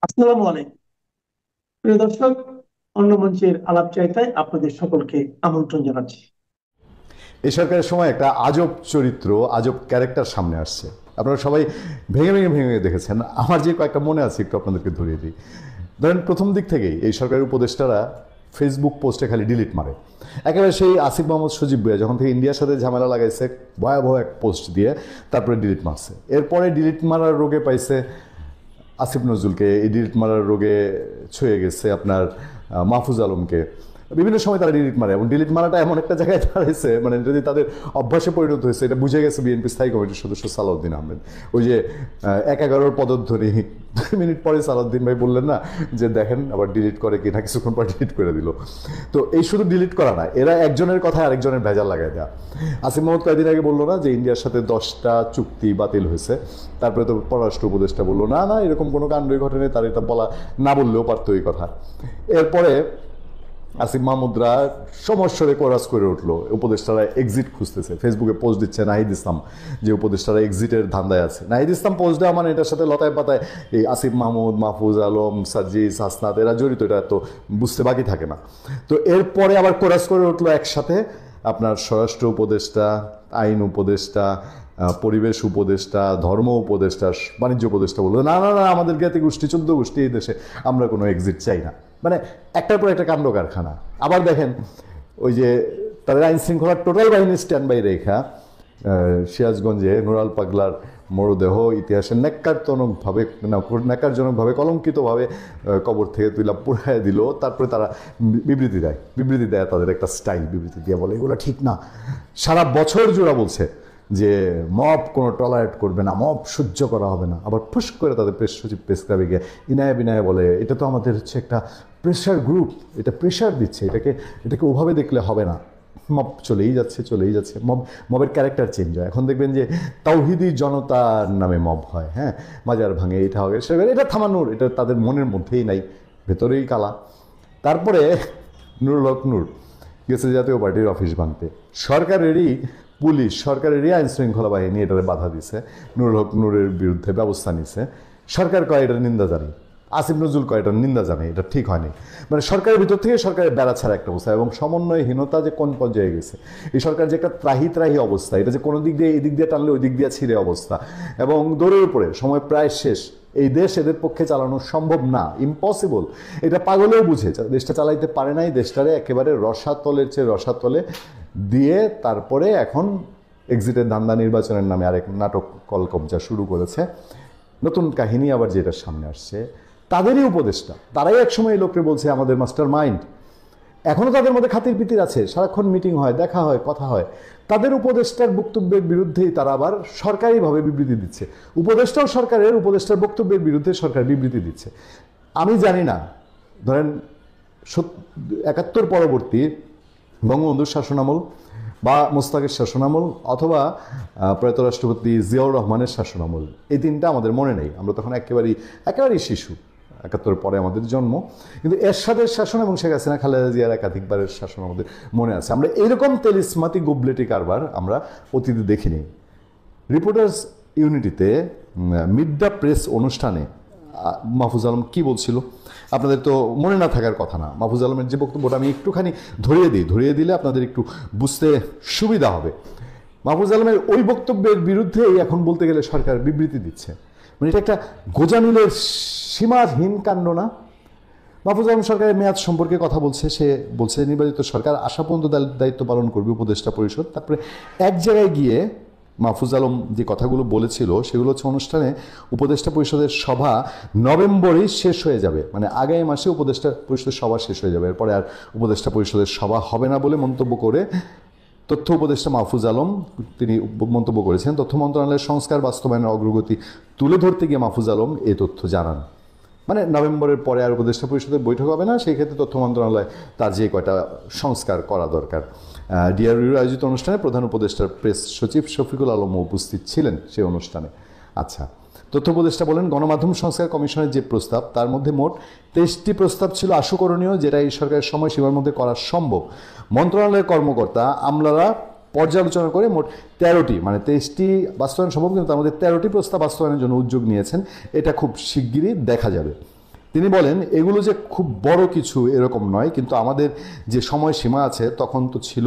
আসসালামু আলাইকুম প্রিয় দর্শক। অন্য মঞ্চের আলাপ চাইতায় আপনাদের সকলকে আমন্ত্রণ জানাচ্ছি। এই সরকারের সময় একটা আজব চরিত্র, আজব ক্যারেক্টার সামনে আসছে। আপনারা সবাই ভেঙে ভেঙে ভেঙে ভেঙে দেখেছেন। আমার যে কয়েকটা মনে আছে একটু আপনাদেরকে ধরিয়ে দিই। ধরেন প্রথম দিক থেকেই এই সরকারের উপদেষ্টারা ফেসবুক পোস্টে খালি ডিলিট মারে। একেবারে সেই আসিফ মোহাম্মদ সজীব ভাইয়া যখন থেকে ইন্ডিয়ার সাথে ঝামেলা লাগাইছে, ভয়াবহ এক পোস্ট দিয়ে তারপরে ডিলিট মারছে। এরপরে ডিলিট মারার রোগে পাইছে আসিফ নজরুলকে, এই ডিলিট মারার রোগে ছুঁয়ে গেছে আপনার মাহফুজ আলমকে। বিভিন্ন সময় তারা ডিলিট মারে এবং ডিলিট মারাটা এমন একটা জায়গায় দাঁড়াইছে, মানে যদি তাদের অভ্যাসে পরিণত হয়েছে, এটা বুঝে গেছে বিএনপি স্থায়ী কমিটির সদস্য সালাউদ্দিন আহমেদ। ওই যে ১-১১ পদধ্বনি, 2 মিনিট পরে সালাউদ্দিন ভাই বললেন না যে দেখেন আবার ডিলিট করে কিনা, কিছুক্ষণ পর ডিলিট করে দিল। তো এই শুধু ডিলিট করা না, এরা একজনের কথায় আরেকজনের ভেজাল লাগাই দেয়া। আসিফ মোহাম্মদ কয়েকদিন আগে বললো না যে ইন্ডিয়ার সাথে 10টা চুক্তি বাতিল হয়েছে। তারপরে তো পররাষ্ট্র উপদেষ্টা বললো না না এরকম কোনো কাণ্ডই ঘটেনি, তার এটা বলা না বললেও পারতো এই কথা। এরপরে আসিফ মাহমুদরা সমস্যারে কোরাস করে উঠলো, উপদেষ্টারা এক্সিট খুঁজতেছে, ফেসবুকে পোস্ট দিচ্ছে নাহিদ ইসলাম যে উপদেষ্টারা এক্সিটের ধান্দায় আছে। নাহিদ ইসলাম পোস্ট দেওয়া মানে এটার সাথে লতায় পাতায় এই আসিফ মাহমুদ, মাহফুজ আলম, সাজ্জিদ, হাসনাত এরা জড়িত, এটা তো বুঝতে বাকি থাকে না। তো এরপরে আবার কোরাস করে উঠলো একসাথে আপনার স্বরাষ্ট্র উপদেষ্টা, আইন উপদেষ্টা, পরিবেশ উপদেষ্টা, ধর্ম উপদেষ্টা, বাণিজ্য উপদেষ্টা বললো না না না আমাদের জ্ঞাতি গোষ্ঠী 14 গোষ্ঠী এই দেশে, আমরা কোনো এক্সিট চাই না। মানে একটার পর একটা কাণ্ড কারখানা। আবার দেখেন ওই যে তাদের আইন শৃঙ্খলার টোটাল বাহিনী স্ট্যান্ড বাই রেখা সিরাজগঞ্জে নুরাল পাগলার মরদেহ ইতিহাসে ন্যাক্কারজনকভাবে কলঙ্কিতভাবে কবর থেকে তুইলা পুড়ায় দিল। তারপরে তারা বিবৃতি দেয় তাদের একটা স্টাইল, বিবৃতি দিয়ে বলে এগুলো ঠিক না। সারা বছর জোড়া বলছে যে মব কোনো টলারেট করবে না, মব সহ্য করা হবে না। আবার ফুস করে তাদের প্রেস সচিব প্রেস ক্লাবে গিয়ে ইনায়া বিনায়া বলে এটা তো আমাদের হচ্ছে একটা প্রেশার গ্রুপ, এটা প্রেশার দিচ্ছে, এটাকে ওভাবে দেখলে হবে না। মব চলেই যাচ্ছে। মবের ক্যারেক্টার চেঞ্জ হয়। এখন দেখবেন যে তাওহিদি জনতার নামে মব হয়, হ্যাঁ, মাজার ভাঙে, এটা হবে সেটা, এটা থামানোর এটা তাদের মনের মধ্যেই নাই, ভেতরেই কালা। তারপরে নুরুল হক নূর গেছে জাতীয় পার্টির অফিস ভাঙতে, সরকারেরই পুলিশ, সরকারেরই আইন শৃঙ্খলা বাহিনী এটারে বাধা দিছে, নুরুল হক নূরের বিরুদ্ধে ব্যবস্থা নিছে। সরকার কয় এটার নিন্দা জানে, আসিফ নজরুল কয় এটার নিন্দা জানে, এটা ঠিক হয়নি। মানে সরকারের ভিতর থেকে সরকারের বেড়া ছাড়া একটা অবস্থা এবং সমন্বয়হীনতা যে কোন পর্যায়ে গেছে। এই সরকার যে একটা ত্রাহি অবস্থা, এটা যে কোনো দিক দিয়ে এই দিক দিয়ে টানলে ওই দিক দিয়ে ছিঁড়ে অবস্থা এবং দৌড়ের উপরে সময় প্রায় শেষ। এই দেশ এদের পক্ষে চালানো সম্ভব না, ইম্পসিবল। এটা পাগলেও বুঝে দেশটা চালাইতে পারে নাই, দেশটারে একেবারে রসাতলের চেয়ে রসাতলে দিয়ে তারপরে এখন এক্সিটের ধান্দা, নির্বাচনের নামে আরেক নাটক কলকবজা শুরু করেছে। নতুন কাহিনী আবার যেটা সামনে আসছে, তাদেরই উপদেষ্টা, তারাই একসময় এই লোককে বলছে আমাদের মাস্টার মাইন্ড। এখনও তাদের মধ্যে খাতির পিতির আছে, সারাক্ষণ মিটিং হয়, দেখা হয়, কথা হয়। তাদের উপদেষ্টার বক্তব্যের বিরুদ্ধেই তারা আবার সরকারিভাবে বিবৃতি দিচ্ছে। উপদেষ্টাও সরকারের, উপদেষ্টার বক্তব্যের বিরুদ্ধে সরকার বিবৃতি দিচ্ছে। আমি জানি না, ধরেন 71 পরবর্তী বঙ্গবন্ধুর শাসনামল বা মোস্তাকের শাসনামল অথবা প্রয়াত রাষ্ট্রপতি জিয়াউর রহমানের শাসনামল, এই তিনটা আমাদের মনে নেই। আমরা তখন একেবারেই শিশু, 71 পরে আমাদের জন্ম। কিন্তু এরশাদের শাসন এবং শেখ হাসিনা খালেদা জিয়ার একাধিকবারের শাসন আমাদের মনে আছে। আমরা এরকম তেলিসমাতি গুবলেটি কারবার আমরা অতীতে দেখিনি। রিপোর্টার্স ইউনিটিতে মিড দ্য প্রেস অনুষ্ঠানে মাহফুজ আলম কি বলছিল আপনাদের তো মনে না থাকার কথা না। মাহফুজ আলমের যে বক্তব্যটা আমি একটুখানি ধরিয়ে দিলে আপনাদের একটু বুঝতে সুবিধা হবে। মাহফুজ আলমের ওই বক্তব্যের বিরুদ্ধেই এখন বলতে গেলে সরকার বিবৃতি দিচ্ছে। মানে এটা একটা গোজামিলের সীমাহীন কাণ্ড না? মাহফুজ আলম সরকারের মেয়াদ সম্পর্কে কথা বলছে, সে বলছে নির্বাচিত সরকার আশা পর্যন্ত দায়িত্ব পালন করবে উপদেষ্টা পরিষদ। তারপরে এক জায়গায় গিয়ে মাহফুজ আলম যে কথাগুলো বলেছিল সেগুলো হচ্ছে অনুষ্ঠানে উপদেষ্টা পরিষদের সভা নভেম্বরেই শেষ হয়ে যাবে, মানে আগামী মাসে উপদেষ্টা পরিষদের সভা শেষ হয়ে যাবে, এরপরে আর উপদেষ্টা পরিষদের সভা হবে না বলে মন্তব্য করে তথ্য উপদেষ্টা মাহফুজ আলম তিনি মন্তব্য করেছেন। তথ্য মন্ত্রণালয়ের সংস্কার বাস্তবায়নের অগ্রগতি তুলে ধরতে গিয়ে মাহফুজ আলম এই তথ্য জানান। মানে নভেম্বরের পরে আর উপদেষ্টা পরিষদের বৈঠক হবে না, সেই ক্ষেত্রে তথ্য মন্ত্রণালয় তার যে কয়টা সংস্কার করা দরকার। ডিআরইউর আয়োজিত অনুষ্ঠানে প্রধান উপদেষ্টার প্রেস সচিব শফিকুল আলম উপস্থিত ছিলেন সেই অনুষ্ঠানে। আচ্ছা, তথ্য উপদেষ্টা বলেন গণমাধ্যম সংস্কার কমিশনের যে প্রস্তাব তার মধ্যে মোট 23টি প্রস্তাব ছিল আশুকরণীয়, যেটা এই সরকারের সময়সীমার মধ্যে করা সম্ভব। মন্ত্রণালয়ের কর্মকর্তা আমলারা পর্যালোচনা করে মোট 13টি, মানে 23টি বাস্তবায়ন সম্ভব, কিন্তু তার মধ্যে 13টি প্রস্তাব বাস্তবায়নের জন্য উদ্যোগ নিয়েছেন। এটা খুব শিগগিরই দেখা যাবে। তিনি বলেন এগুলো যে খুব বড় কিছু এরকম নয়, কিন্তু আমাদের যে সময়সীমা আছে তখন তো ছিল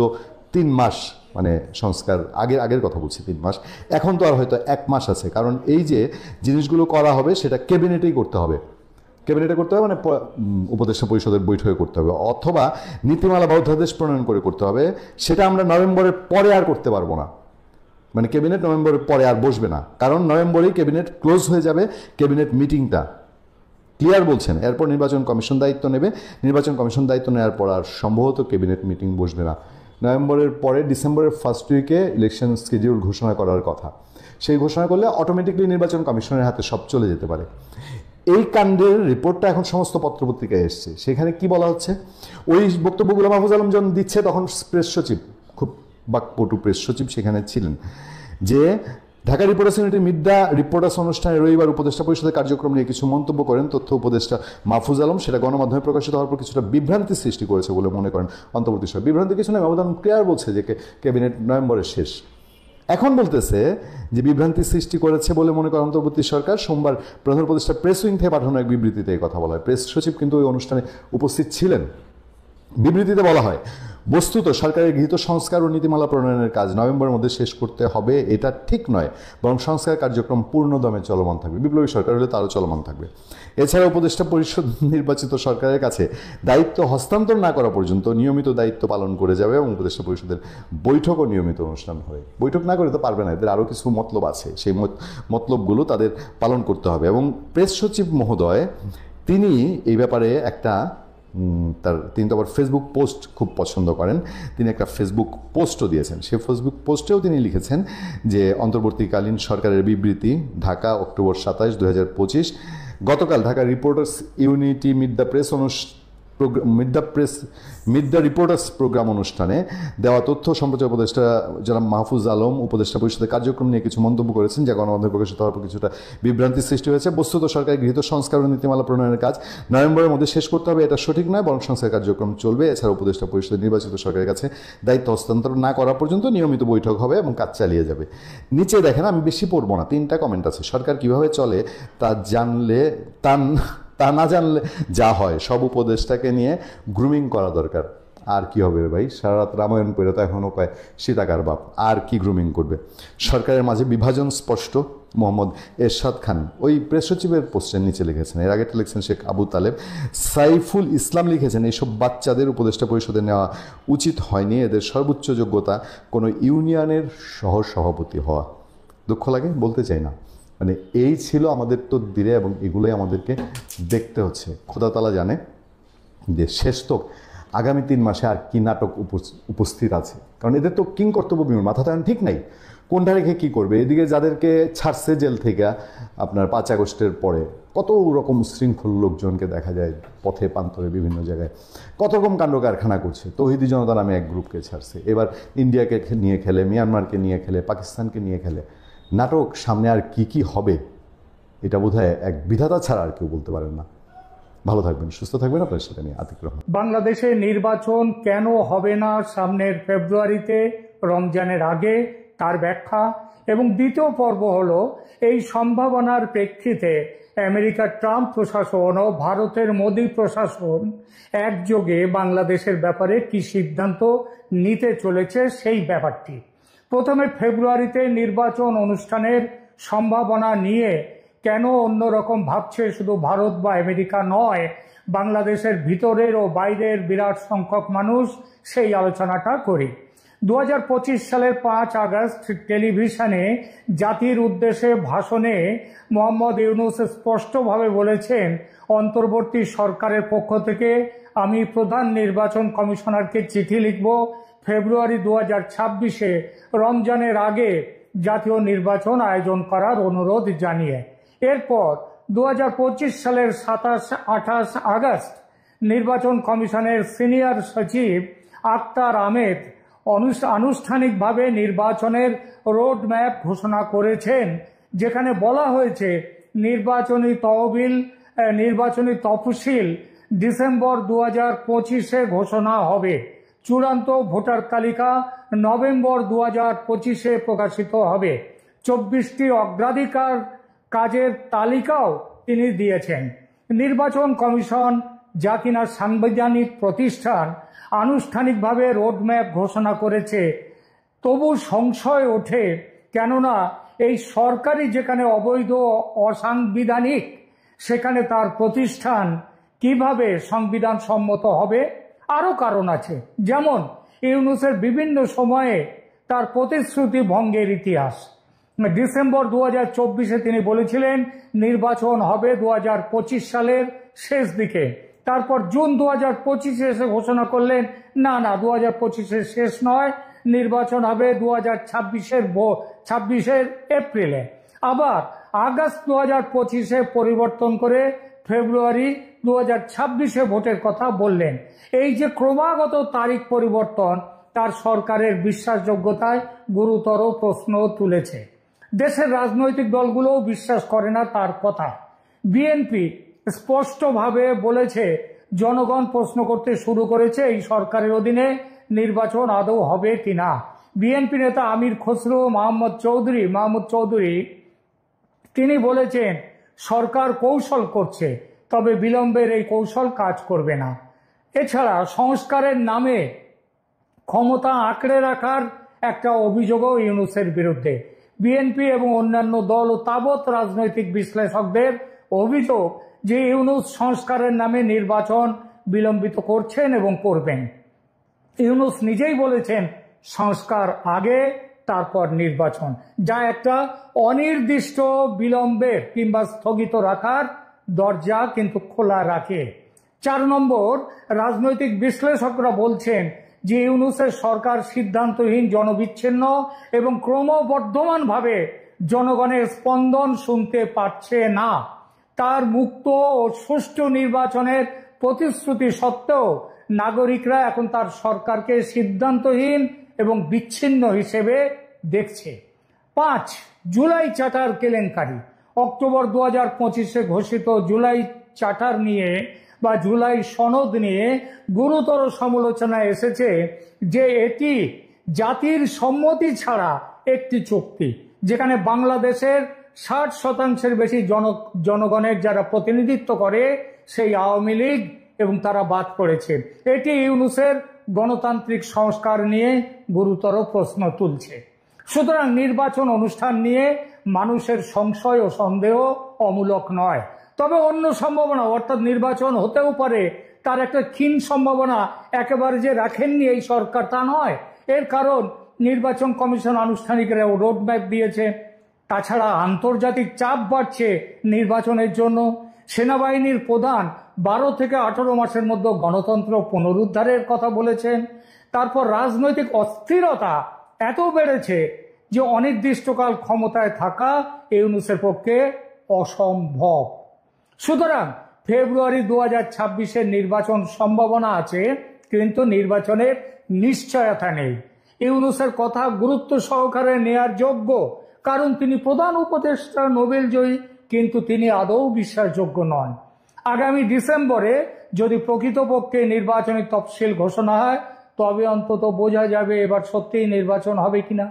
3 মাস, মানে সংস্কার আগের কথা বলছি 3 মাস, এখন তো আর হয়তো 1 মাস আছে। কারণ এই যে জিনিসগুলো করা হবে সেটা ক্যাবিনেটেই করতে হবে, ক্যাবিনেটে করতে হবে, মানে উপদেষ্টা পরিষদের বৈঠকে করতে হবে, অথবা নীতিমালা বা অধ্যাদেশ প্রণয়ন করে করতে হবে। সেটা আমরা নভেম্বরের পরে আর করতে পারবো না, মানে ক্যাবিনেট নভেম্বরের পরে আর বসবে না, কারণ নভেম্বরেই ক্যাবিনেট ক্লোজ হয়ে যাবে, ক্যাবিনেট মিটিংটা ক্লিয়ার বলছেন। এরপর নির্বাচন কমিশন দায়িত্ব নেবে, নির্বাচন কমিশন দায়িত্ব নেওয়ার পর আর সম্ভবত ক্যাবিনেট মিটিং বসবে না। নভেম্বরের পরে ডিসেম্বরের ফার্স্ট উইকে ইলেকশন স্কেডিউল ঘোষণা করার কথা। সেই ঘোষণা করলে অটোমেটিকলি নির্বাচন কমিশনের হাতে সব চলে যেতে পারে। এই কাণ্ডের রিপোর্টটা এখন সমস্ত পত্রপত্রিকায় এসছে। সেখানে কি বলা হচ্ছে, ওই বক্তব্যগুলো মাহফুজ আলম যখন দিচ্ছে তখন প্রেস সচিব, খুব বাকপটু প্রেস সচিব সেখানে ছিলেন, যে ঢাকা রিপোর্টার্স ইউনিটির মিডডা রিপোর্টার্স অনুষ্ঠানে রবিবার উপদেষ্টা পরিষদের কার্যক্রম নিয়ে কিছু মন্তব্য করেন তথ্য উপদেষ্টা মাহফুজ আলম। সেটা গণমাধ্যমে প্রকাশিত হওয়ার পর কিছুটা বিভ্রান্তি সৃষ্টি করেছে বলে মনে করেন অন্তর্বর্তী সরকার। বিভ্রান্তি কিছু নয়, মাহফুজ আলম ক্লিয়ার বলছে যে ক্যাবিনেট নভেম্বরের শেষ। এখন বলতেছে যে বিভ্রান্তি সৃষ্টি করেছে বলে মনে করেন অন্তর্বর্তী সরকার। সোমবার প্রধান উপদেষ্টা প্রেস উইং থেকে পাঠানো এক বিবৃতিতে এই কথা বলা হয়। প্রেস সচিব কিন্তু ওই অনুষ্ঠানে উপস্থিত ছিলেন। বিবৃতিতে বলা হয়, বস্তুত সরকারের গৃহীত সংস্কার ও নীতিমালা প্রণয়নের কাজ নভেম্বরের মধ্যে শেষ করতে হবে এটা ঠিক নয়, বরং সংস্কার কার্যক্রম পূর্ণদমে চলমান থাকবে। বিপ্লবী সরকার হলে তারও চলমান থাকবে। এছাড়া উপদেষ্টা পরিষদ নির্বাচিত সরকারের কাছে দায়িত্ব হস্তান্তর না করা পর্যন্ত নিয়মিত দায়িত্ব পালন করে যাবে এবং উপদেষ্টা পরিষদের বৈঠকও নিয়মিত অনুষ্ঠান হয়। বৈঠক না করে তো পারবে না, এদের আরও কিছু মতলব আছে, সেই মতলবগুলো তাদের পালন করতে হবে। এবং প্রেস সচিব মহোদয় তিনি এই ব্যাপারে একটা তিনি তো আবার ফেসবুক পোস্ট খুব পছন্দ করেন, তিনি একটা ফেসবুক পোস্টও দিয়েছেন। সেই ফেসবুক পোস্টেও তিনি লিখেছেন যে অন্তর্বর্তীকালীন সরকারের বিবৃতি, ঢাকা অক্টোবর 27, 2025। গতকাল Dhaka reporters unity meet the reporters programme অনুষ্ঠানে দেওয়া তথ্য সম্প্রচার উপদেষ্টা জনাব মাহফুজ আলম উপদেষ্টা পরিষদের কার্যক্রম নিয়ে কিছু মন্তব্য করেছেন, যা গণমাধ্যমে প্রকাশিত হওয়ার পর কিছুটা বিভ্রান্তি সৃষ্টি হয়েছে। বস্তুত সরকার গৃহীত সংস্কার ও নীতিমালা প্রণয়নের কাজ নভেম্বরের মধ্যে শেষ করতে হবে এটা সঠিক নয়, বরং সংস্কার কার্যক্রম চলবে। এছাড়া উপদেষ্টা পরিষদের নির্বাচিত সরকারের কাছে দায়িত্ব হস্তান্তর না করা পর্যন্ত নিয়মিত বৈঠক হবে এবং কাজ চালিয়ে যাবে। নিচে দেখেন, আমি বেশি পড়বো না, 3টা কমেন্ট আছে। সরকার কিভাবে চলে তা না জানলে যা হয়, সব উপদেষ্টাকে নিয়ে গ্রুমিং করা দরকার। আর কি হবে ভাই, সারা রাত রামায়ণ পড়ে তো এখনও কয় সীতাকার বাপ, আর কি গ্রুমিং করবে? সরকারের মাঝে বিভাজন স্পষ্ট, মোহাম্মদ এরশাদ খান ওই প্রেস সচিবের পোস্টের নিচে লিখেছেন। এর আগেটা লিখছেন শেখ আবু তালেব। সাইফুল ইসলাম লিখেছেন, এইসব বাচ্চাদের উপদেষ্টা পরিষদে নেওয়া উচিত হয়নি, এদের সর্বোচ্চ যোগ্যতা কোনো ইউনিয়নের সহ সভাপতি হওয়া। দুঃখ লাগে, বলতে চাই না, মানে এই ছিল আমাদের তকদিরে এবং এগুলোই আমাদেরকে দেখতে হচ্ছে। খোদা তাআলা জানে যে শেষ তো আগামী 3 মাসে আর কি নাটক উপস্থিত আছে, কারণ এদের তো কিং কর্তব্য বিমূর, মাথা তো ঠিক নাই কোনটা রেখে কী করবে। এদিকে যাদেরকে ছাড়ছে জেল থেকে আপনার 5 আগস্টের পরে, কত রকম শৃঙ্খল লোকজনকে দেখা যায় পথে প্রান্তরে বিভিন্ন জায়গায় কত রকম কাণ্ড কারখানা করছে। তৌহিদি জনতা নামে এক গ্রুপকে ছাড়ছে, এবার ইন্ডিয়াকে নিয়ে খেলে, মিয়ানমারকে নিয়ে খেলে, পাকিস্তানকে নিয়ে খেলে। নাটক সামনে আর কি কি হবে এটা বোধহয় এক বিধাতা ছাড়া আর কেউ বলতে পারেন না। ভালো থাকবেন, সুস্থ থাকবেন। আপনার সাথে নিয়ে আতিক রহমান। বাংলাদেশে নির্বাচন কেন হবে না সামনের ফেব্রুয়ারিতে, রমজানের আগে, তার ব্যাখ্যা। এবং দ্বিতীয় পর্ব হলো এই সম্ভাবনার প্রেক্ষিতে আমেরিকার ট্রাম্প প্রশাসন ও ভারতের মোদী প্রশাসন একযোগে বাংলাদেশের ব্যাপারে কি সিদ্ধান্ত নিতে চলেছে সেই ব্যাপারটি। প্রথমে ফেব্রুয়ারিতে নির্বাচন অনুষ্ঠানের সম্ভাবনা নিয়ে কেন অন্যরকম ভাবছে শুধু ভারত বা আমেরিকা নয়, বাংলাদেশের ভিতরের ও বাইরের বিরাট সংখ্যক মানুষ, সেই আলোচনাটা করি। 2025 সালের 5 আগস্ট টেলিভিশনে জাতির উদ্দেশ্যে ভাষণে মোহাম্মদ ইউনূস স্পষ্টভাবে বলেছেন, অন্তর্বর্তী সরকারের পক্ষ থেকে আমি প্রধান নির্বাচন কমিশনারকে চিঠি লিখব ফেব্রুয়ারি 2026-এ রমজানের আগে জাতীয় নির্বাচন আয়োজন করার অনুরোধ জানিয়ে। এরপর 2025 সালের 27-28 আগস্ট নির্বাচন কমিশনের সিনিয়র সচিব আক্তার আহমেদ আনুষ্ঠানিকভাবে নির্বাচনের রোড ম্যাপ ঘোষণা করেছেন, যেখানে বলা হয়েছে নির্বাচনী তফসিল ডিসেম্বর 2025-এ ঘোষণা হবে, চূড়ান্ত ভোটার তালিকা নভেম্বর 2025-এ প্রকাশিত হবে। 24টি অগ্রাধিকার কাজের তালিকাও তিনি দিয়েছেন। নির্বাচন কমিশন, যা কিনা সাংবিধানিক প্রতিষ্ঠান, আনুষ্ঠানিকভাবে রোডম্যাপ ঘোষণা করেছে, তবু সংশয় ওঠে, কেননা এই সরকারি যেখানে অবৈধ অসাংবিধানিক, সেখানে তার প্রতিষ্ঠান কিভাবে সংবিধান সম্মত হবে? আরো কারণ আছে, যেমন ইউনূসের বিভিন্ন সময়ে তার প্রতিশ্রুতি ভঙ্গের ইতিহাস। ডিসেম্বর 2024-এ তিনি বলেছিলেন নির্বাচন হবে 2025 সালের শেষ দিকে। তারপর জুন 2025-এ এসে ঘোষণা করলেন না 2025-এর শেষ নয়, নির্বাচন হবে 2026-এর এপ্রিলে। আবার আগস্ট 2025-এ পরিবর্তন করে ফেব্রুয়ারি 2026-এ ভোটের কথা বললেন। এই যে ক্রমাগত তারিখ পরিবর্তন তার সরকারের বিশ্বাসযোগ্যতায় গুরুতর প্রশ্ন তুলেছে। দেশের রাজনৈতিক দলগুলোও বিশ্বাস করে না তার কথা। বিএনপি স্পষ্টভাবে বলেছে, জনগণ প্রশ্ন করতে শুরু করেছে এই সরকারের অধীনে নির্বাচন আদৌ হবে কিনা। বিএনপি নেতা আমির খসরু মাহমুদ চৌধুরী তিনি বলেছেন সরকার কৌশল করছে, তবে বিলম্বের এই কৌশল কাজ করবে না। এছাড়া সংস্কারের নামে ক্ষমতা আঁকড়ে রাখার একটা অভিযোগও ইউনূসের বিরুদ্ধে। বিএনপি এবং অন্যান্য দল ও তাবৎ রাজনৈতিক বিশ্লেষকদের অভিযোগ যে ইউনূস সংস্কারের নামে নির্বাচন বিলম্বিত করছেন এবং করবেন। ইউনূস নিজেই বলেছেন সংস্কার আগে, তারপর নির্বাচন, যা একটা অনির্দিষ্ট বিলম্বের কিংবা স্থগিত রাখার দরজা কিন্তু খোলা রাখে। 4 নম্বর, রাজনৈতিক বিশ্লেষকরা বলছেন যে ইউনূসের সরকার সিদ্ধান্তহীন, জনবিচ্ছিন্ন এবং ক্রমবর্ধমানভাবে জনগণের স্পন্দন শুনতে পাচ্ছে না। তার মুক্ত ও সুষ্ঠু নির্বাচনের প্রতিশ্রুতি সত্ত্বেও নাগরিকরা এখন তার সরকারকে সিদ্ধান্তহীন এবং বিচ্ছিন্ন হিসেবে দেখছে। 5, জুলাই চার্টার কেলেঙ্কারি। অক্টোবর 2025-এ ঘোষিত জুলাই চার্টার নিয়ে বা জুলাই সনদ নিয়ে গুরুতর সমালোচনা এসেছে যে এটি জাতির সম্মতি ছাড়া একটি চুক্তি, যেখানে বাংলাদেশের 60% বেশি জনগণের যারা প্রতিনিধিত্ব করে সেই আওয়ামী লীগ এবং তারা বাদ পড়েছে। এটি ইউনূসের গণতান্ত্রিক সংস্কার নিয়ে গুরুতর প্রশ্ন তুলছে। সুতরাং নির্বাচন অনুষ্ঠান নিয়ে মানুষের সংশয় ও সন্দেহ অমূলক নয়। তবে অন্য সম্ভাবনা, অর্থাৎ নির্বাচন হতেও পারে, তার একটা ক্ষীণ সম্ভাবনা একেবারে যে রাখেননি এই সরকার তা নয়। এর কারণ নির্বাচন কমিশন আনুষ্ঠানিক রোডম্যাপ দিয়েছে। তাছাড়া আন্তর্জাতিক চাপ বাড়ছে নির্বাচনের জন্য। সেনাবাহিনীর প্রধান 12 থেকে 18 মাসের মধ্যে গণতন্ত্র পুনরুদ্ধারের কথা বলেছেন। তারপর রাজনৈতিক অস্থিরতা এত বেড়েছে যে অনির্দিষ্টকাল ক্ষমতায় থাকা ইউনূসের পক্ষে অসম্ভব। সুতরাং ফেব্রুয়ারি 2026-এর নির্বাচন সম্ভাবনা আছে, কিন্তু নির্বাচনের নিশ্চয়তা নেই। ইউনূসের কথা গুরুত্ব সহকারে নেয়ার যোগ্য, কারণ তিনি প্রধান উপদেষ্টা, নোবেল জয়ী, কিন্তু তিনি আদৌ বিশ্বাসযোগ্য নন। আগামী ডিসেম্বরে যদি প্রকৃতপক্ষে নির্বাচনী তফসিল ঘোষণা হয়, তবে অন্তত বোঝা যাবে এবার সত্যিই নির্বাচন হবে কিনা।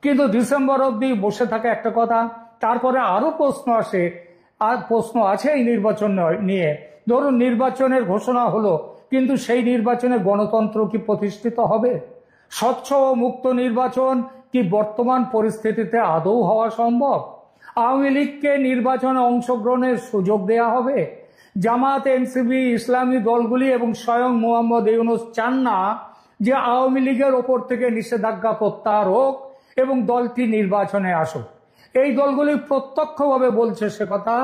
কিন্তু ডিসেম্বর অবধি বসে থাকা একটা কথা, তারপরে আরো প্রশ্ন আসে, আর প্রশ্ন আছে এই নির্বাচন নিয়ে। ধরুন নির্বাচনের ঘোষণা হলো, কিন্তু সেই নির্বাচনে গণতন্ত্র কি প্রতিষ্ঠিত হবে? স্বচ্ছ ও মুক্ত নির্বাচন কি বর্তমান পরিস্থিতিতে আদৌ হওয়া সম্ভব? আওয়ামী লীগকে নির্বাচনে অংশগ্রহণের সুযোগ দেয়া হবে? জামাত, এনসিপি, ইসলামী দলগুলি এবং স্বয়ং মোহাম্মদ ইউনূস চান না যে আওয়ামী লীগের ওপর থেকে নিষেধাজ্ঞা প্রত্যাহার হোক এবং দলটি নির্বাচনে আসুক। এই দলগুলি প্রত্যক্ষভাবে বলছে সে কথা,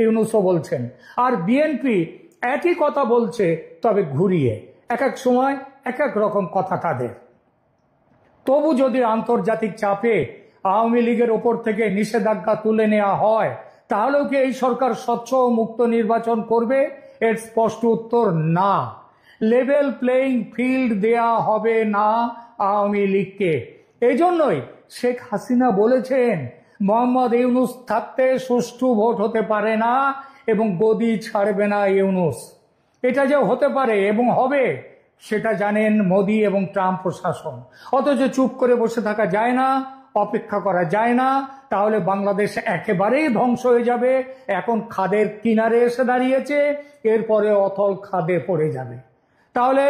ইউনূসও বলছেন। আর বিএনপি একই কথা বলছে, তবে ঘুরিয়ে। এক এক সময় এক এক রকম কথা তাদের। তবু যদি আন্তর্জাতিক চাপে আওয়ামী লীগের ওপর থেকে নিষেধাজ্ঞা তুলে নেওয়া হয়, তাহলেও কি এই সরকার স্বচ্ছ ও মুক্ত নির্বাচন করবে? এর স্পষ্ট উত্তর না। লেভেল প্লেইং ফিল্ড দেয়া হবে না আওয়ামী লীগকে। এই জন্যই শেখ হাসিনা বলেছেন মোহাম্মদ ইউনূস থাকতে সুষ্ঠু ভোট হতে পারে না এবং গদি ছাড়বে না ইউনূস। এটা যে হতে পারে এবং হবে সেটা জানেন মোদি এবং ট্রাম্প প্রশাসন। অথচ চুপ করে বসে থাকা যায় না, অপেক্ষা করা যায় না, তাহলে বাংলাদেশ একেবারেই ধ্বংস হয়ে যাবে। এখন খাদের কিনারে এসে দাঁড়িয়েছে, এরপরে অথল খাদে পড়ে যাবে। তাহলে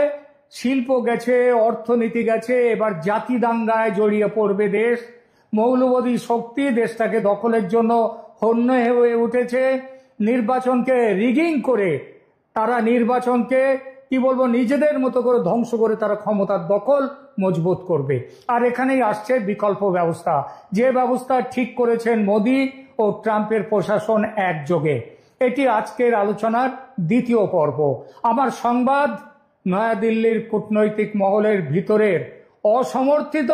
শিল্প গেছে, অর্থনীতি গেছে, এবার জাতি দাঙ্গায় জড়িয়ে পড়বে দেশ। মৌলবাদী শক্তি দেশটাকে দখলের জন্য হন্য হয়ে উঠেছে। নির্বাচনকে রিগিং করে তারা নির্বাচনকে কি বলবো নিজেদের মতো করে ধ্বংস করে তারা ক্ষমতার দখল মজবুত করবে। আর এখানেই আসছে বিকল্প ব্যবস্থা, যে ব্যবস্থা ঠিক করেছেন মোদি ও ট্রাম্পের প্রশাসন একযোগে। এটি আজকের আলোচনার দ্বিতীয় পর্ব। আমার সংবাদ নয়াদিল্লির কূটনৈতিক মহলের ভিতরের অসমর্থিত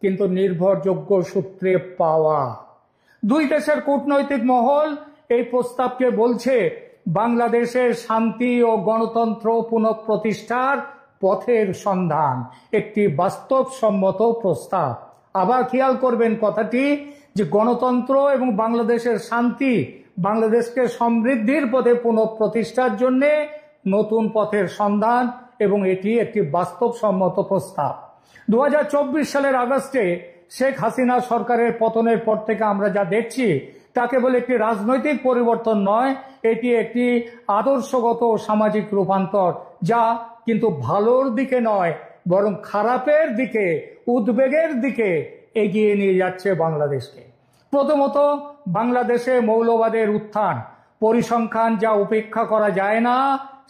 কিন্তু নির্ভরযোগ্য সূত্রে পাওয়া। দুই দেশের কূটনৈতিক মহল এই প্রস্তাবকে বলছে বাংলাদেশের শান্তি ও গণতন্ত্র পুনঃপ্রতিষ্ঠার পথের সন্ধান, একটি বাস্তবসম্মত প্রস্তাব। আবার খেয়াল করবেন কথাটি, যে গণতন্ত্র এবং বাংলাদেশের শান্তি, বাংলাদেশকে সমৃদ্ধির পথে পুনঃপ্রতিষ্ঠার জন্য নতুন পথের সন্ধান, এবং এটি একটি বাস্তবসম্মত প্রস্তাব। 2024 সালের আগস্টে শেখ হাসিনা সরকারের পতনের পর থেকে আমরা যা দেখছি তা কেবল একটি রাজনৈতিক পরিবর্তন নয়, এটি একটি আদর্শগত সামাজিক রূপান্তর, যা কিন্তু ভালোর দিকে নয় বরং খারাপের দিকে, উদ্বেগের দিকে এগিয়ে নিয়ে যাচ্ছে বাংলাদেশকে। প্রথমত, বাংলাদেশে মৌলবাদের উত্থান, পরিসংখ্যান যা উপেক্ষা করা যায় না,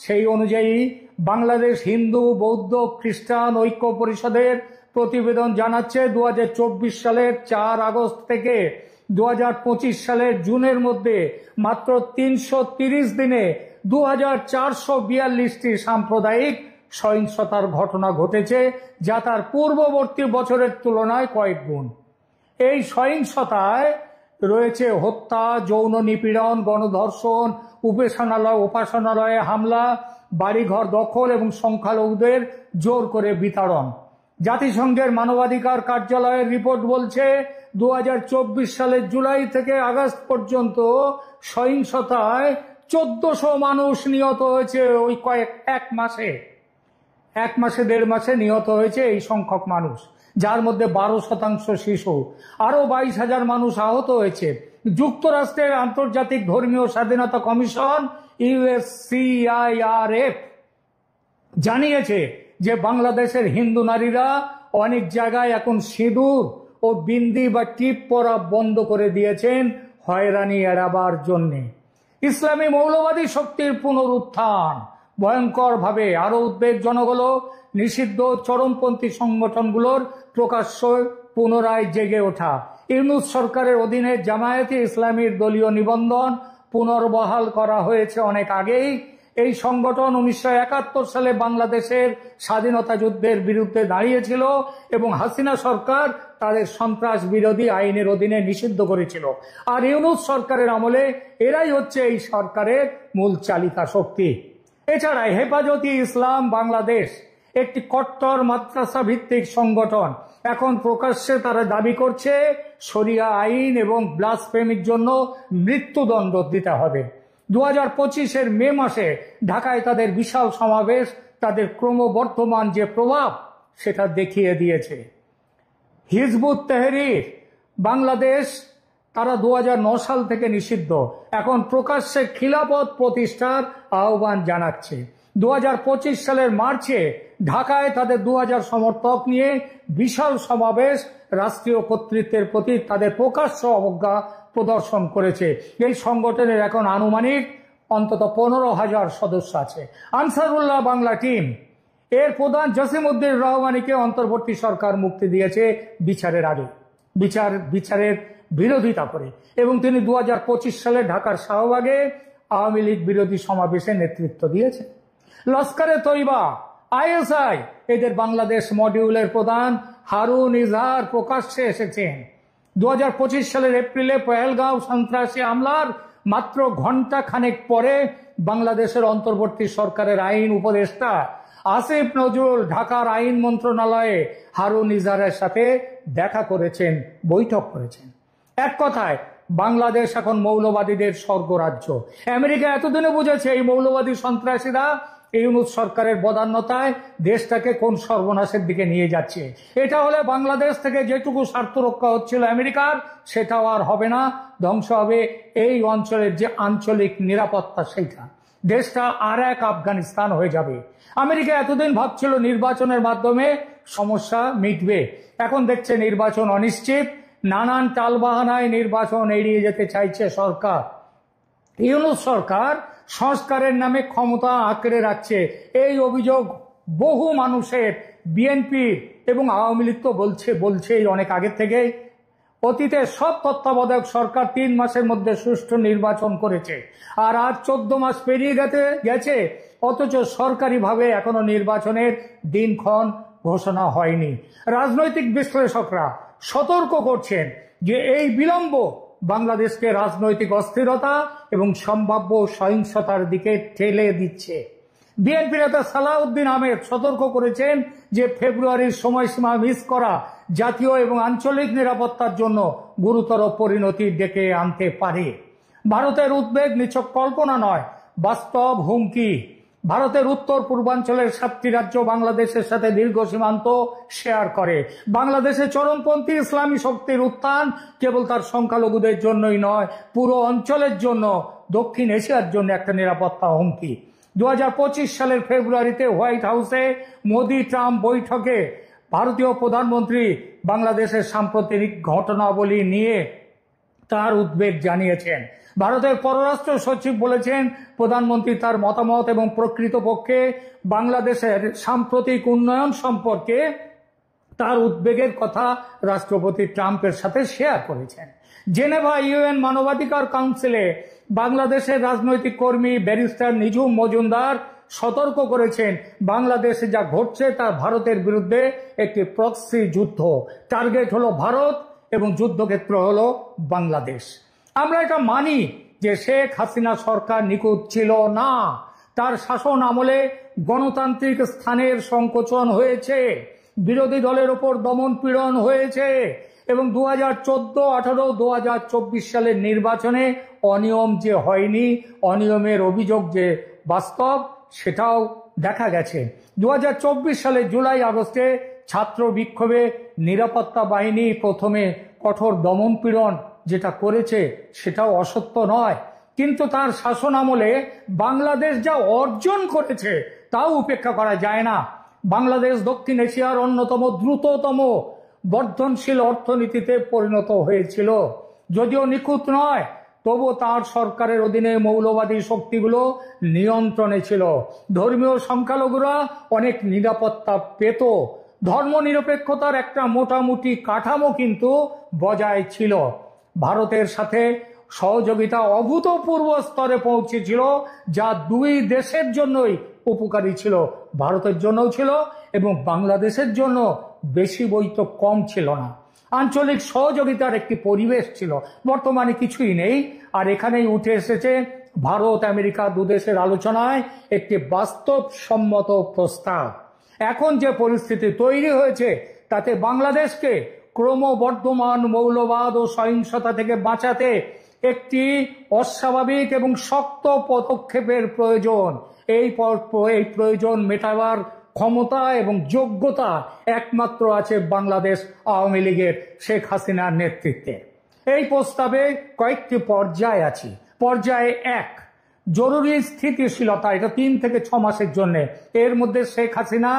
সেই অনুযায়ী বাংলাদেশ হিন্দু, বৌদ্ধ, খ্রিস্টান ঐক্য পরিষদের প্রতিবেদন জানাচ্ছে 2024 সালের 4 আগস্ট থেকে 2025 সালের জুনের মধ্যে মাত্র 330 দিনে 2442টি সাম্প্রদায়িক সহিংসতার ঘটনা ঘটেছে, যা তার পূর্ববর্তী বছরের তুলনায় কয়েক গুণ। এই সহিংসতায় রয়েছে হত্যা, যৌন নিপীড়ন, গণধর্ষণ, উপাসনালয়ে হামলা, বাড়িঘর দখল এবং সংখ্যালঘুদের জোর করে বিতাড়ন। জাতিসংঘের মানবাধিকার কার্যালয়ের রিপোর্ট বলছে 2024 সালের জুলাই থেকে আগস্ট পর্যন্ত সহিংসতায় 1400 মানুষ নিহত হয়েছে। ওই এক মাসে 1 দেড় মাসে নিহত হয়েছে এই সংখ্যক মানুষ, যার মধ্যে 12% শিশু। আরো 22,000 মানুষ আহত হয়েছে। যুক্তরাষ্ট্রের আন্তর্জাতিক ধর্মীয় স্বাধীনতা কমিশন USCIRF জানিয়েছে যে বাংলাদেশের হিন্দু নারীরা অনেক জায়গায় এখন সিঁদুর ও বিন্দি বা টিপ পরা বন্ধ করে দিয়েছেন হয়রানি এড়াবার জন্যে। ইসলামী মৌলবাদী শক্তির পুনরুত্থান ভয়ঙ্করভাবে আরো উদ্বেগজনক হলো নিষিদ্ধ চরমপন্থী সংগঠনগুলোর প্রকাশ্য পুনরায় জেগে ওঠা। ইউনূস সরকারের অধীনে জামায়াতে ইসলামীর দলীয় নিবন্ধন পুনর্বহাল করা হয়েছে অনেক আগেই। এই সংগঠন 1971 সালে বাংলাদেশের স্বাধীনতা যুদ্ধের বিরুদ্ধে দাঁড়িয়েছিল এবং হাসিনা সরকার তাদের সন্ত্রাস বিরোধী আইনের অধীনে নিষিদ্ধ করেছিল। আর ইউনূস সরকারের আমলে এরাই হচ্ছে এই সরকারের মূল চালিকা শক্তি। এছাড়া হেফাজতে ইসলাম বাংলাদেশ একটি কট্টর মাদ্রাসা ভিত্তিক সংগঠন। এখন প্রকাশ্যে তারা দাবি করছে শরিয়া আইন এবং ব্লাসফেমির জন্য মৃত্যুদণ্ড দিতে হবে। 2025-এর মে মাসে ঢাকায় তাদের বিশাল সমাবেশ তাদের ক্রমবর্ধমান যে প্রভাব সেটা দেখিয়ে দিয়েছে। হিজবুত তাহরীর বাংলাদেশ, তারা 2009 সাল থেকে নিষিদ্ধ, এখন প্রকাশ্যে খিলাফত প্রতিষ্ঠার আহ্বান জানাচ্ছে। 2025 সালের মার্চে ঢাকায় তাদের 2000 সমর্থক নিয়ে বিশাল সমাবেশ রাষ্ট্রীয় কর্তৃত্বের প্রতি তাদের প্রকাশ্য অবজ্ঞা প্রদর্শন করেছে। এই সংগঠনের এখন আনুমানিক অন্তত 15,000 সদস্য আছে। আনসারুল্লাহ বাংলা টিম এর প্রধান জসিমউদ্দিন রহমানীকে অন্তর্বর্তী সরকার মুক্তি দিয়েছে বিচারের আগে, বিচারের বিরোধিতা করে, এবং তিনি 2025 সালে ঢাকার শাহবাগে আওয়ামী লীগ বিরোধী সমাবেশে নেতৃত্ব দিয়েছেন। লস্করে তৈবা, ISI এদের বাংলাদেশ মডিউলের প্রধান হারুন ইজহার প্রকাশ্যে এসেছেন। 2025 সালের এপ্রিলে পহেলগাঁও সন্ত্রাসী হামলার মাত্র ঘণ্টা খানেক পরে বাংলাদেশের অন্তর্বর্তী সরকারের আইন উপদেষ্টা আসিফ নজরুল ঢাকার আইন মন্ত্রণালয়ে হারুন ইজহারের সাথে দেখা করেছেন, বৈঠক করেছেন। এক কথায় বাংলাদেশ এখন মৌলবাদীদের স্বর্গরাজ্য। আমেরিকা এতদিনে বুঝেছে এই মৌলবাদী সন্ত্রাসীরা ইউনূস সরকারের বদান্যতায় দেশটাকে কোন সর্বনাশের দিকে নিয়ে যাচ্ছে। এটা হলে বাংলাদেশ থেকে যেটুকু স্বার্থ রক্ষা হচ্ছিল আমেরিকার, সেটাও আর হবে না, ধ্বংস হবে এই অঞ্চলের যে আঞ্চলিক নিরাপত্তা, সেইটা দেশটা আর এক আফগানিস্তান হয়ে যাবে। আমেরিকা এতদিন ভাবছিল নির্বাচনের মাধ্যমে সমস্যা মিটবে, এখন দেখছে নির্বাচন অনিশ্চিত, নানান টালবাহানায় নির্বাচন এড়িয়ে যেতে চাইছে সরকার। ইউনূস সরকার সংস্কারের নামে ক্ষমতা আঁকড়ে রাখছে, এই অভিযোগ বহু মানুষের, বিএনপি এবং আওয়ামী লীগ তো বলছেই অনেক আগে থেকে। অতীতে সব তত্ত্বাবধায়ক সরকার 3 মাসের মধ্যে সুষ্ঠু নির্বাচন করেছে, আর আজ 14 মাস পেরিয়ে গেছে, অথচ সরকারিভাবে এখনো নির্বাচনের দিনক্ষণ ঘোষণা হয়নি। রাজনৈতিক বিশ্লেষকরা সতর্ক করছেন যে এই বিলম্ব বাংলাদেশকে রাজনৈতিক অস্থিরতা এবং সম্ভাব্য সহিংসতার দিকে ঠেলে দিচ্ছে। বিএনপি নেতা সালাউদ্দিন আহমেদ সতর্ক করেছেন যে ফেব্রুয়ারির সময়সীমা মিস করা জাতীয় এবং আঞ্চলিক নিরাপত্তার জন্য গুরুতর পরিণতি ডেকে আনতে পারে। ভারতের উদ্বেগ নিছক কল্পনা নয়, বাস্তব হুমকি। ভারতের উত্তর পূর্বাঞ্চলের 7টি রাজ্য বাংলাদেশের সাথে দীর্ঘ সীমান্ত শেয়ার করে। বাংলাদেশে চরমপন্থী ইসলামী শক্তির উত্থান কেবল তার সংখ্যালঘুদের জন্যই নয়, পুরো অঞ্চলের জন্য, দক্ষিণ এশিয়ার জন্য একটা নিরাপত্তা হুমকি। 2025 সালের ফেব্রুয়ারিতে হোয়াইট হাউসে মোদি ট্রাম্প বৈঠকে ভারতীয় প্রধানমন্ত্রী বাংলাদেশের সাম্প্রতিক ঘটনাবলী নিয়ে তার উদ্বেগ জানিয়েছেন। ভারতের পররাষ্ট্র সচিব বলেছেন প্রধানমন্ত্রী তার মতামত এবং প্রকৃতপক্ষে বাংলাদেশের সাম্প্রতিক উন্নয়ন সম্পর্কে তার উদ্বেগের কথা রাষ্ট্রপতি ট্রাম্পের সাথে শেয়ার করেছেন। জেনেভা ইউএন মানবাধিকার কাউন্সিলে বাংলাদেশের রাজনৈতিক কর্মী ব্যারিস্টার নিঝুম মজুমদার সতর্ক করেছেন বাংলাদেশে যা ঘটছে তা ভারতের বিরুদ্ধে একটি প্রক্সি যুদ্ধ। টার্গেট হলো ভারত এবং যুদ্ধক্ষেত্র হলো বাংলাদেশ। আমরা এটা মানি যে শেখ হাসিনা সরকার নিখুঁত ছিল না, তার শাসন আমলে গণতান্ত্রিক স্থানের সংকোচন হয়েছে, বিরোধী দলের ওপর দমন পীড়ন হয়েছে এবং 2014, 18, 2024 সালের নির্বাচনে অনিয়ম যে হয়নি, অনিয়মের অভিযোগ যে বাস্তব, সেটাও দেখা গেছে। 2024 সালে জুলাই আগস্টে ছাত্র বিক্ষোভে নিরাপত্তা বাহিনী প্রথমে কঠোর দমন পীড়ন যেটা করেছে সেটাও অসত্য নয়, কিন্তু তার শাসন আমলে বাংলাদেশ যা অর্জন করেছে তাও উপেক্ষা করা যায় না। বাংলাদেশ দক্ষিণ এশিয়ার অন্যতম দ্রুততম বর্ধনশীল অর্থনীতিতে পরিণত হয়েছিল। যদিও নিখুঁত নয়, তবু তার সরকারের অধীনে মৌলবাদী শক্তিগুলো নিয়ন্ত্রণে ছিল। ধর্মীয় সংখ্যালঘুরা অনেক নিরাপত্তা পেত। ধর্মনিরপেক্ষতার একটা মোটামুটি কাঠামো কিন্তু বজায় ছিল। ভারতের সাথে সহযোগিতা অভূতপূর্ব স্তরে পৌঁছেছিল, যা দুই দেশের জন্যই উপকারী ছিল, ভারতের জন্যও ছিল এবং বাংলাদেশের জন্য বেশি বইতো কম ছিল না। আঞ্চলিক সহযোগিতার একটি পরিবেশ ছিল, বর্তমানে কিছুই নেই। আর এখানেই উঠে এসেছে ভারত আমেরিকা দুদেশের আলোচনায় একটি বাস্তবসম্মত প্রস্তাব। এখন যে পরিস্থিতি তৈরি হয়েছে তাতে বাংলাদেশকে ক্রমবর্ধমান মৌলবাদ ও সহিংসতা থেকে বাঁচাতে একটি অস্বাভাবিক এবং শক্ত পদক্ষেপের প্রয়োজন। এই প্রয়োজন মেটাবার ক্ষমতা এবং যোগ্যতা একমাত্র আছে বাংলাদেশ আওয়ামী লীগের শেখ হাসিনার নেতৃত্বে। এই প্রস্তাবে কয়েকটি পর্যায় আছে। পর্যায়ে 1, জরুরি স্থিতিশীলতা, এটা 3 থেকে 6 মাসের জন্য। এর মধ্যে শেখ হাসিনা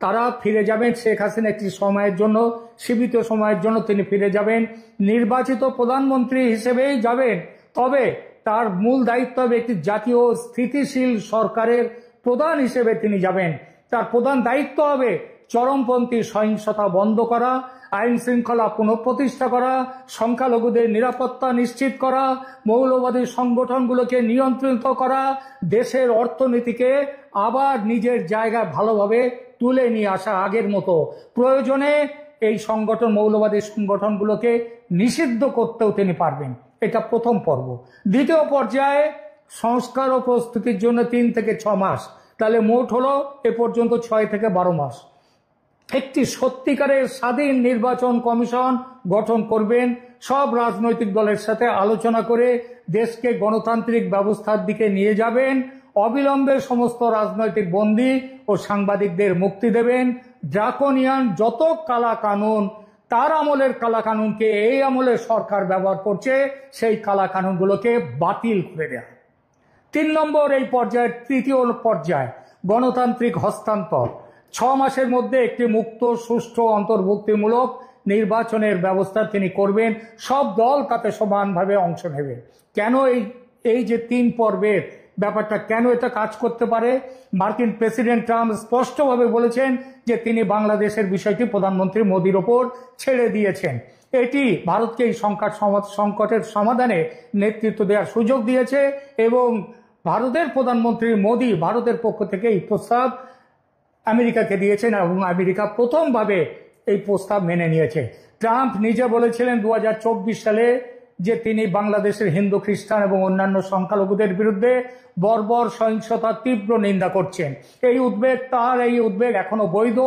তারা ফিরে যাবেন। শেখ হাসিনা একটি সময়ের জন্য, সীমিত সময়ের জন্য তিনি ফিরে যাবেন, নির্বাচিত প্রধানমন্ত্রী হিসেবেই যাবেন। তবে তার মূল দায়িত্ব হবে একটি জাতীয় স্থিতিশীল সরকারের প্রধান হিসেবে তিনি যাবেন। তার প্রধান দায়িত্ব হবে চরমপন্থী সহিংসতা বন্ধ করা, আইন শৃঙ্খলা পুনঃপ্রতিষ্ঠা করা, সংখ্যালঘুদের নিরাপত্তা নিশ্চিত করা, মৌলবাদী সংগঠনগুলোকে নিয়ন্ত্রিত করা, দেশের অর্থনীতিকে আবার নিজের জায়গায় ভালোভাবে তুলে নিয়ে আসা আগের মতো। প্রয়োজনে এই মৌলবাদী সংগঠনগুলোকে নিষিদ্ধ করতেও তিনি পারবেন। এটা প্রথম পর্ব। দ্বিতীয় পর্যায়ে সংস্কার ও প্রস্তুতির জন্য 3 থেকে 6 মাস, তাহলে মোট হলো এ পর্যন্ত 6 থেকে 12 মাস। একটি সত্যিকারের স্বাধীন নির্বাচন কমিশন গঠন করবেন, সব রাজনৈতিক দলের সাথে আলোচনা করে দেশকে গণতান্ত্রিক ব্যবস্থার দিকে নিয়ে যাবেন। অবিলম্বে সমস্ত রাজনৈতিক বন্দী ও সাংবাদিকদের মুক্তি দেবেন। ড্রাকোনিয়ান যত কালা কানুন, তার আমলের কালা কানুনকে এই আমলে সরকার ব্যবহার করছে, সেই কালা কানুনগুলোকে বাতিল করে দেয়া। 3 নম্বর এই পর্যায়ের তৃতীয় পর্যায় গণতান্ত্রিক হস্তান্তর। 6 মাসের মধ্যে একটি মুক্ত, সুষ্ঠু, অন্তর্ভুক্তিমূলক নির্বাচনের ব্যবস্থা তিনি করবেন। সব দল তাতে সমানভাবে অংশ নেবে। কেন এই যে 3 পর্বের ব্যাপারটা, কেন এটা কাজ করতে পারে? মার্কিন প্রেসিডেন্ট ট্রাম্প স্পষ্টভাবে বলেছেন যে তিনি বাংলাদেশের বিষয়টি প্রধানমন্ত্রী মোদির ওপর ছেড়ে দিয়েছেন। এটি ভারতকে এই সংকটের সমাধানে নেতৃত্ব দেওয়ার সুযোগ দিয়েছে এবং ভারতের প্রধানমন্ত্রী মোদি ভারতের পক্ষ থেকে এই প্রস্তাব আমেরিকাকে দিয়েছেন এবং আমেরিকা প্রথমভাবে এই প্রস্তাব মেনে নিয়েছে। ট্রাম্প নিজে বলেছিলেন 2024 সালে যে তিনি বাংলাদেশের হিন্দু, খ্রিস্টান এবং অন্যান্য সংখ্যালঘুদের বিরুদ্ধে বর্বর সহিংসতার তীব্র নিন্দা করছেন। এই উদ্বেগ এখনো বৈধ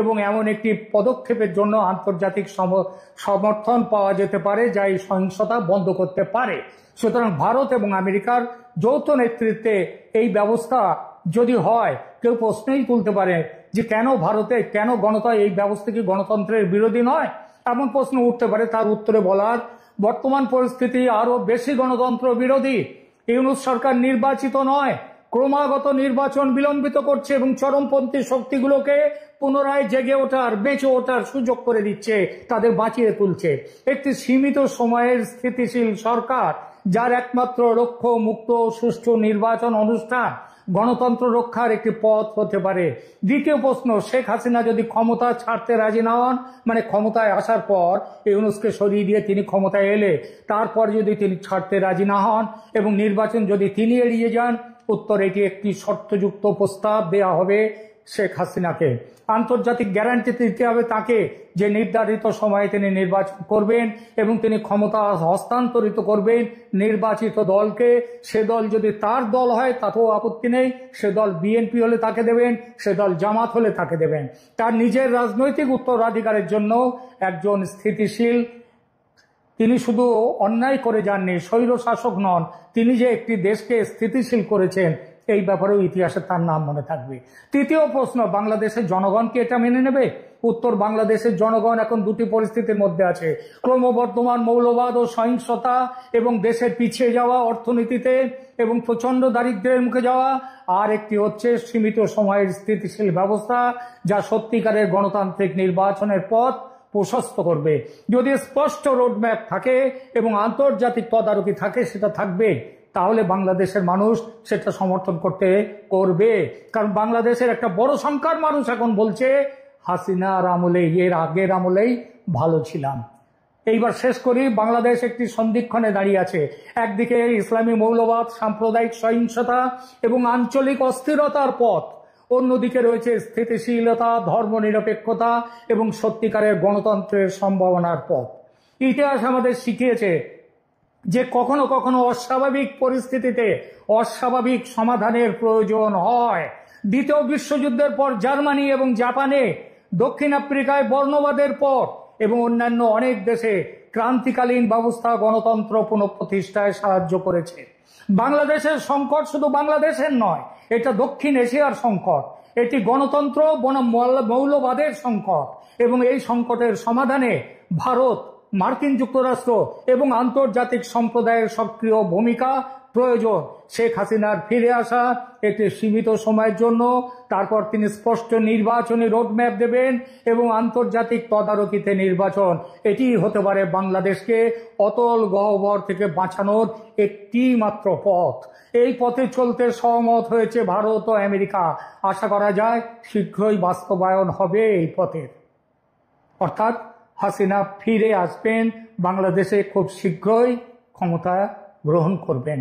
এবং এমন একটি পদক্ষেপের জন্য আন্তর্জাতিক সমর্থন পাওয়া যেতে পারে যা এই সহিংসতা বন্ধ করতে পারে। সুতরাং ভারত এবং আমেরিকার যৌথ নেতৃত্বে এই ব্যবস্থা যদি হয়, কেউ প্রশ্নই তুলতে পারে যে কেন এই ব্যবস্থা কি গণতন্ত্রের বিরোধী নয়? এমন প্রশ্ন উঠতে পারে। তার উত্তরে বলার, বর্তমান পরিস্থিতি আরো বেশি গণতন্ত্র বিরোধী। ইউনূস সরকার নির্বাচিত নয়, ক্রমাগত নির্বাচন বিলম্বিত করছে এবং চরমপন্থী শক্তিগুলোকে পুনরায় জেগে ওঠার, বেঁচে ওঠার সুযোগ করে দিচ্ছে, তাদের বাঁচিয়ে তুলছে। একটি সীমিত সময়ের স্থিতিশীল সরকার, যার একমাত্র লক্ষ্য মুক্ত সুষ্ঠু নির্বাচন অনুষ্ঠান, গণতন্ত্র রক্ষার একটি পথ হতে পারে। দ্বিতীয় প্রশ্ন, শেখ হাসিনা যদি ক্ষমতা ছাড়তে রাজি না হন, মানে ক্ষমতায় আসার পর ইউনূসকে সরিয়ে দিয়ে তিনি ক্ষমতায় এলে তারপর যদি তিনি ছাড়তে রাজি না হন এবং নির্বাচন যদি তিনি এড়িয়ে যান, উত্তর, এটি একটি শর্তযুক্ত প্রস্তাব দেয়া হবে শেখ হাসিনাকে। আন্তর্জাতিক গ্যারান্টি দিতে হবে তাকে যে নির্ধারিত সময়ে তিনি নির্বাচন করবেন এবং তিনি ক্ষমতা হস্তান্তরিত করবেন নির্বাচিত দলকে। সে দল যদি তার দল হয় তাতেও আপত্তি নেই, সে দল বিএনপি হলে তাকে দেবেন, সে দল জামাত হলে তাকে দেবেন। তার নিজের রাজনৈতিক উত্তরাধিকারের জন্য একজন স্থিতিশীল, তিনি শুধু অন্যায় করে যাননি, স্বৈর শাসক নন, তিনি যে একটি দেশকে স্থিতিশীল করেছেন, এই ব্যাপারেও ইতিহাসে তার নাম মনে থাকবে। তৃতীয় প্রশ্ন, বাংলাদেশের জনগণ কি এটা মেনে নেবে? উত্তর, বাংলাদেশের জনগণ এখন দুটি পরিস্থিতির মধ্যে আছে: ক্রমবর্ধমান মৌলবাদ ও সহিংসতা এবং দেশের পিছিয়ে যাওয়া অর্থনীতিতে এবং প্রচন্ড দারিদ্র্যের মুখে যাওয়া, আর একটি হচ্ছে সীমিত সময়ের স্থিতিশীল ব্যবস্থা যা সত্যিকারের গণতান্ত্রিক নির্বাচনের পথ প্রশস্ত করবে। যদি স্পষ্ট রোডম্যাপ থাকে এবং আন্তর্জাতিক তদারকি থাকে, সেটা থাকবে, তাহলে বাংলাদেশের মানুষ সেটা সমর্থন করবে। কারণ বাংলাদেশের একটা বড় সংখ্যার মানুষ এখন বলছে হাসিনার আমলে, এর আগের আমলেই ভালো ছিলাম। এইবার শেষ করি। বাংলাদেশ একটি সন্ধিক্ষণে দাঁড়িয়ে আছে। একদিকে ইসলামী মৌলবাদ, সাম্প্রদায়িক সহিংসতা এবং আঞ্চলিক অস্থিরতার পথ, অন্যদিকে রয়েছে স্থিতিশীলতা, ধর্মনিরপেক্ষতা এবং সত্যিকারের গণতন্ত্রের সম্ভাবনার পথ। ইতিহাস আমাদের শিখিয়েছে যে কখনো কখনো অস্বাভাবিক পরিস্থিতিতে অস্বাভাবিক সমাধানের প্রয়োজন হয়। দ্বিতীয় বিশ্বযুদ্ধের পর জার্মানি এবং জাপানে, দক্ষিণ আফ্রিকায় বর্ণবাদের পর এবং অন্যান্য অনেক দেশে ক্রান্তিকালীন ব্যবস্থা গণতন্ত্র পুনঃপ্রতিষ্ঠায় সাহায্য করেছে। বাংলাদেশের সংকট শুধু বাংলাদেশের নয়, এটা দক্ষিণ এশিয়ার সংকট, এটি গণতন্ত্র বনাম মৌলবাদের সংকট এবং এই সংকটের সমাধানে ভারত, মার্কিন যুক্তরাষ্ট্র এবং আন্তর্জাতিক সম্প্রদায়ের সক্রিয় ভূমিকা প্রয়োজন। শেখ হাসিনার ফিরে আসা একটি সীমিত সময়ের জন্য, তারপর তিনি স্পষ্ট নির্বাচনী রোডম্যাপ দেবেন এবং আন্তর্জাতিক তদারকিতে নির্বাচন, এটি হতে পারে বাংলাদেশকে অতল গহ্বর থেকে বাঁচানোর একটি মাত্র পথ। এই পথে চলতে সহমত হয়েছে ভারত ও আমেরিকা। আশা করা যায় শীঘ্রই বাস্তবায়ন হবে এই পথের, অর্থাৎ হাসিনা ফিরে আসবেন, বাংলাদেশে খুব শীঘ্রই ক্ষমতা গ্রহণ করবেন।